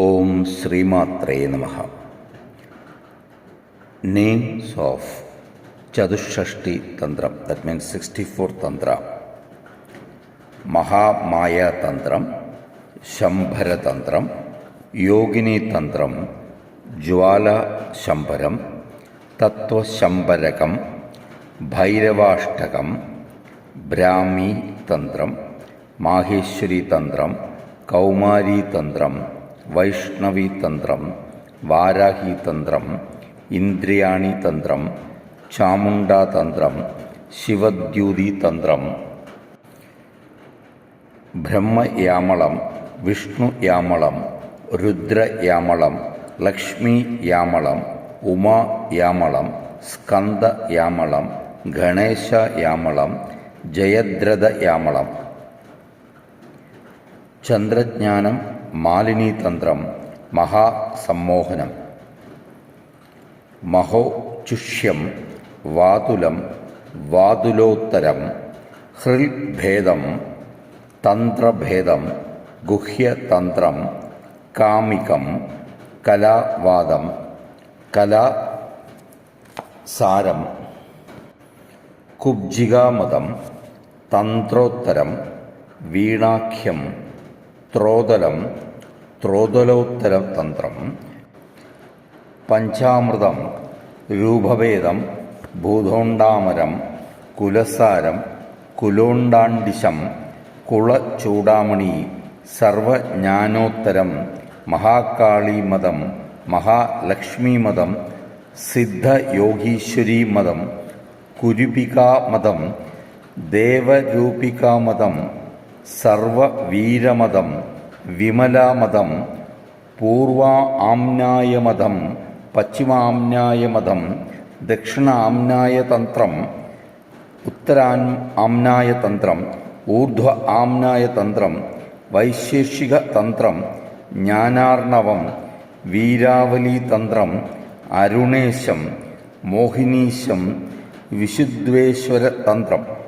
ഓം ശ്രീമാത്രേ നമഃ. Names of ചതുഷ്ഷഷ്ടി തന്ത്രം, that means 64 തന്ത്ര. മഹാമായ തന്ത്രം, ശംഭരതന്ത്രം, യോഗിനി തന്ത്രം, ജ്വാലശംഭരം, തത്വശംഭരകം, ഭൈരവാഷ്ടകം, ബ്രാഹ്മി തന്ത്രം, മാഹേശ്വരി തന്ത്രം, കൗമാരി തന്ത്രം, വൈഷ്ണവി തന്ത്രം, വാരാഹി തന്ത്രം, ഇന്ദ്രിയാണി തന്ത്രം, ചാമുണ്ഡാ തന്ത്രം, ശിവദ്യൂതി തന്ത്രം, ബ്രഹ്മയാമളം, വിഷ്ണുയാമളം, രുദ്രയാമളം, ലക്ഷ്മിയാമളം, ഉമായാമളം, സ്കന്ദയാമളം, ഗണേശയാമളം, ജയദ്രഥയാമളം. ചന്ദ്രജ്ഞാനം, മാലിനി തന്ത്രം, മഹാസമ്മോഹനം, മഹോചുഷ്യം, വാതുലം, വാതുലോത്തരം, ഹൃൽഭേദം, തന്ത്രഭേദം, ഗുഹ്യതന്ത്രം, കാമികം, കലാവാദം, കലാസാരം, കുബ്ജികാമതം, തന്ത്രോത്തരം, വീണാഖ്യം, ത്രോതലം, ത്രോതലോത്തര തന്ത്രം, പഞ്ചാമൃതം, രൂപഭേദം, ഭൂതോണ്ടാമരം, കുലസാരം, കുലോണ്ടാണ്ടിശം, കുളചൂടാമണി, സർവജ്ഞാനോത്തരം, മഹാകാളീമതം, മഹാലക്ഷ്മീമതം, സിദ്ധയോഗീശ്വരീമതം, കുരുപികാമതം, ദേവരൂപികാമതം, സർവവീരമതം, വിമലാമതം, പൂർവാംനായമതം, പശ്ചിമാംനായമതം, ദക്ഷിണാംനായതന്ത്രം, ഉത്തരാംനായതന്ത്രം, ഊർധ്വ ആംനായതന്ത്രം, വൈശേഷികതന്ത്രം, ജ്ഞാനാർണവം, വീരാവലീതന്ത്രം, അരുണേശം, മോഹിനീശം, വിശുദ്ധ്വേശ്വരതന്ത്രം.